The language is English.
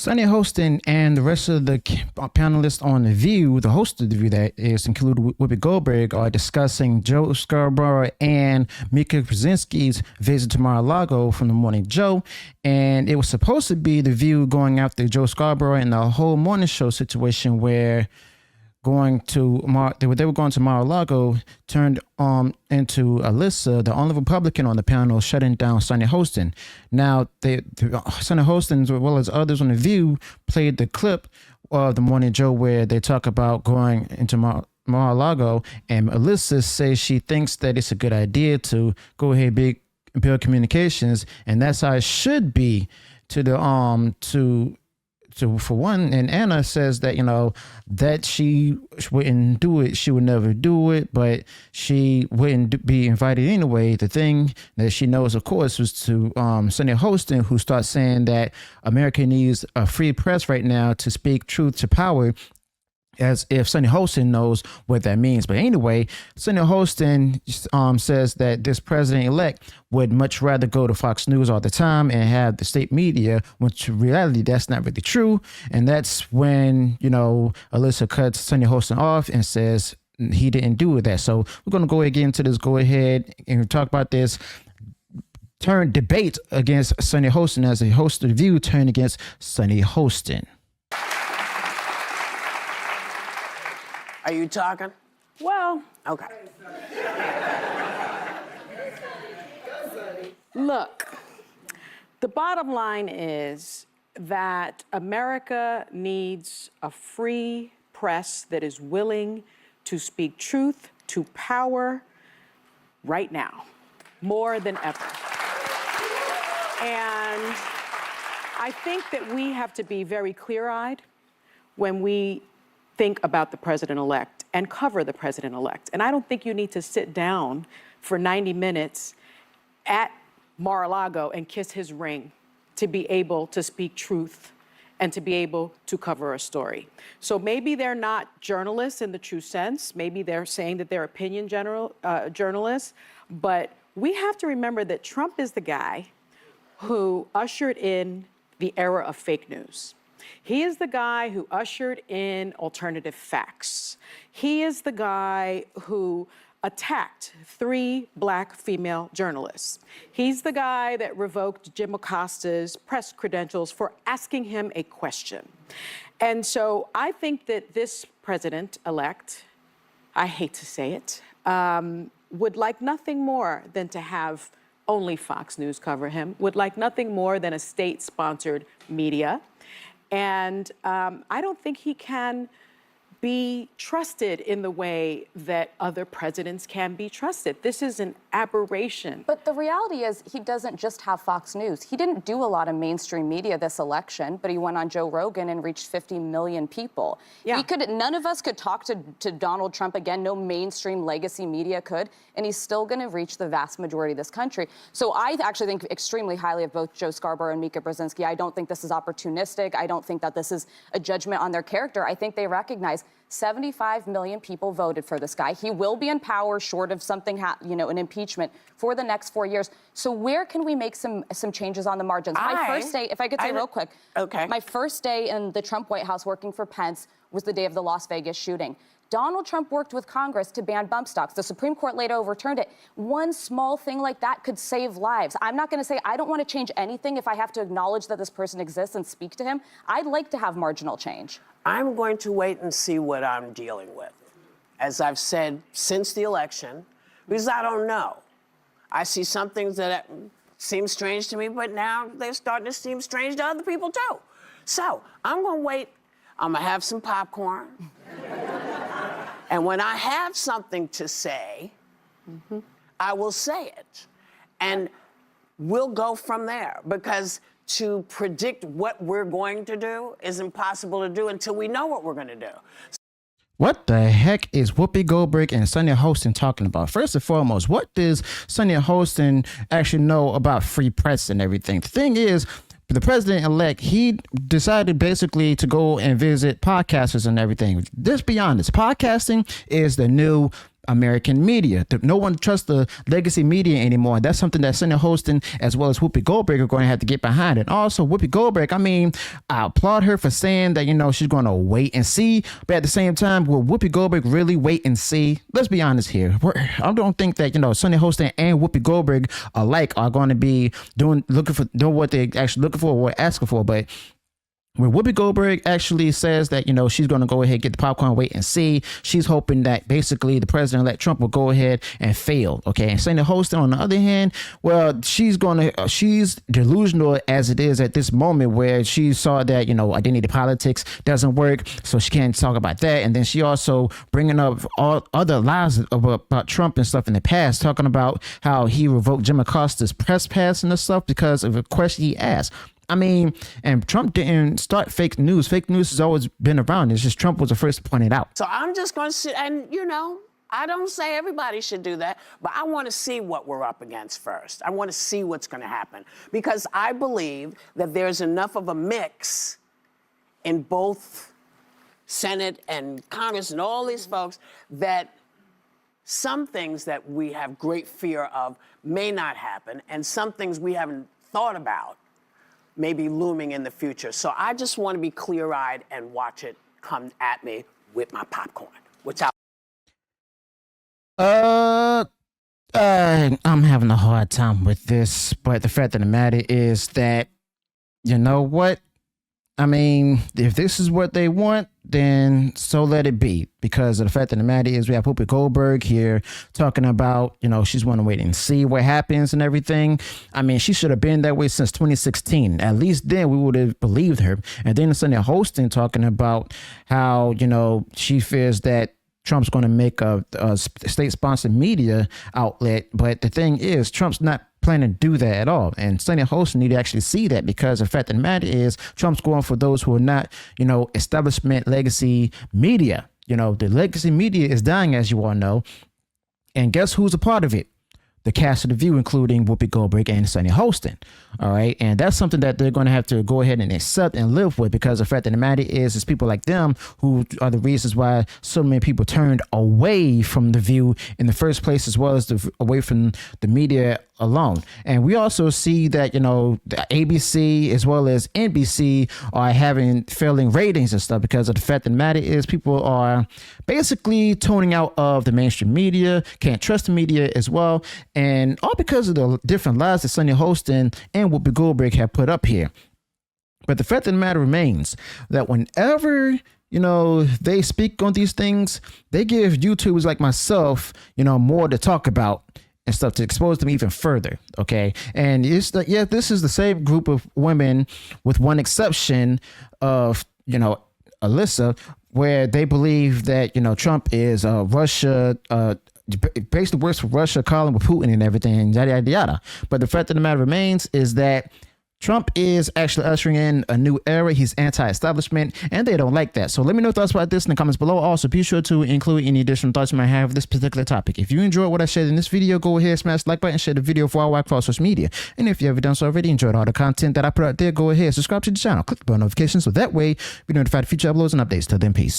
Sunny Hostin and the rest of the panelists on The View, the host of The View that is included Whoopi Goldberg, are discussing Joe Scarborough and Mika Brzezinski's visit to Mar-a-Lago from the Morning Joe. And it was supposed to be The View going after Joe Scarborough and the whole morning show situation where they were going to Mar-a-Lago turned into Alyssa, the only Republican on the panel, shutting down Sunny Hostin. Now, Sunny Hostin, as well as others on The View, played the clip of the Morning Joe where they talk about going into Mar-a-Lago, and Alyssa says she thinks that it's a good idea to go ahead and build communications, and that's how it should be for one. And Anna says that, that she wouldn't do it. She would never do it, but she wouldn't be invited anyway. The thing that she knows, of course, was to Sunny Hostin, who starts saying that America needs a free press right now to speak truth to power, as if Sunny Hostin knows what that means. But anyway, Sunny Hostin says that this president-elect would much rather go to Fox News all the time and have the state media, which in reality, that's not really true. And that's when, Alyssa cuts Sunny Hostin off and says he didn't do that. So we're going to go ahead into this. Go ahead and talk about this. Turn debate against Sunny Hostin as a host of The View turned against Sunny Hostin. Are you talking? Well, okay. Look, the bottom line is that America needs a free press that is willing to speak truth to power right now, more than ever. And I think that we have to be very clear-eyed when we think about the president-elect and cover the president-elect. And I don't think you need to sit down for 90 minutes at Mar-a-Lago and kiss his ring to be able to speak truth and to be able to cover a story. So maybe they're not journalists in the true sense. Maybe they're saying that they're opinion journalists. But we have to remember that Trump is the guy who ushered in the era of fake news. He is the guy who ushered in alternative facts. He is the guy who attacked 3 Black female journalists. He's the guy that revoked Jim Acosta's press credentials for asking him a question. And so I think that this president-elect, I hate to say it, would like nothing more than to have only Fox News cover him, would like nothing more than a state-sponsored media. And I don't think he can be trusted in the way that other presidents can be trusted. This is an aberration. But the reality is he doesn't just have Fox News. He didn't do a lot of mainstream media this election, but he went on Joe Rogan and reached 50 million people. Yeah. None of us could talk to Donald Trump again. No mainstream legacy media could. And he's still going to reach the vast majority of this country. So I actually think extremely highly of both Joe Scarborough and Mika Brzezinski. I don't think this is opportunistic. I don't think that this is a judgment on their character. I think they recognize 75 million people voted for this guy. He will be in power short of something, an impeachment for the next 4 years. So where can we make some changes on the margins? My first day, if I could say real quick. Okay. My first day in the Trump White House working for Pence was the day of the Las Vegas shooting. Donald Trump worked with Congress to ban bump stocks. The Supreme Court later overturned it. One small thing like that could save lives. I'm not going to say I don't want to change anything if I have to acknowledge that this person exists and speak to him. I'd like to have marginal change. I'm going to wait and see what I'm dealing with, as I've said since the election, because I don't know. I see some things that seem strange to me, but now they're starting to seem strange to other people too. So I'm going to wait. I'm going to have some popcorn. And when I have something to say, I will say it. And we'll go from there, because to predict what we're going to do is impossible to do until we know what we're going to do. What the heck is Whoopi Goldberg and Sunny Hostin talking about? First and foremost, what does Sunny Hostin actually know about free press and everything? The thing is, the president-elect, he decided basically to go and visit podcasters and everything. Just be honest, podcasting is the new American media. No one trusts the legacy media anymore. That's something that Senator Holston as well as Whoopi Goldberg are going to have to get behind. And also Whoopi Goldberg, I mean, I applaud her for saying that, you know, she's going to wait and see. But at the same time, will Whoopi Goldberg really wait and see? Let's be honest here. I don't think that, you know, Senator Holston and Whoopi Goldberg alike are going to be doing what they actually looking for or asking for. But when Whoopi Goldberg actually says that, you know, she's going to go ahead, get the popcorn, wait and see, she's hoping that basically the president-elect Trump will go ahead and fail. Okay. And Senator Holston, on the other hand, well, she's delusional as it is at this moment, where she saw that, you know, identity politics doesn't work, so she can't talk about that. And then she also bringing up all other lies about Trump and stuff in the past, talking about how he revoked Jim Acosta's press pass and stuff because of a question he asked. I mean, and Trump didn't start fake news. Fake news has always been around. It's just Trump was the first to point it out. So I'm just going to sit, and, you know, I don't say everybody should do that, but I want to see what we're up against first. I want to see what's going to happen, because I believe that there's enough of a mix in both Senate and Congress and all these folks that some things that we have great fear of may not happen, and some things we haven't thought about may be looming in the future. So I just want to be clear-eyed and watch it come at me with my popcorn. What's out? I'm having a hard time with this, but the fact of the matter is that, you know what? I mean, if this is what they want, then so let it be. Because of the fact of the matter is, we have Whoopi Goldberg here talking about, you know, she's want to wait and see what happens and everything. I mean, she should have been that way since 2016. At least then we would have believed her. And then Senator Holston talking about how, you know, she fears that Trump's going to make a state-sponsored media outlet. But the thing is, Trump's not planning to do that at all. And Senator Holston need to actually see that, because the fact of the matter is, Trump's going for those who are not, you know, establishment legacy media. You know, the legacy media is dying, as you all know. And guess who's a part of it? The cast of The View, including Whoopi Goldberg and Senator Holston. All right. And that's something that they're going to have to go ahead and accept and live with, because the fact of the matter is, it's people like them who are the reasons why so many people turned away from The View in the first place, as well as away from the media alone. And we also see that, you know, the ABC as well as NBC are having failing ratings and stuff, because of the fact of the matter is, people are basically toning out of the mainstream media, can't trust the media as well. And all because of the different lies that Senator Holston and Whoopi Goldberg have put up here. But the fact of the matter remains that whenever, you know, they speak on these things, they give YouTubers like myself, you know, more to talk about and stuff, to expose them even further. Okay. And it's the, yeah, this is the same group of women, with one exception of, you know, Alyssa, where they believe that, you know, Trump is Russia, basically works for Russia, calling with Putin and everything, yada, yada, yada. But the fact of the matter remains is that Trump is actually ushering in a new era. He's anti-establishment, and they don't like that. So let me know your thoughts about this in the comments below. Also, be sure to include any additional thoughts you might have with this particular topic. If you enjoyed what I shared in this video, go ahead, smash the like button, share the video for our across social media. And if you haven't done so already, enjoyed all the content that I put out there, go ahead, subscribe to the channel, click the bell notifications, so that way you'll be notified of future uploads and updates. Till then, peace.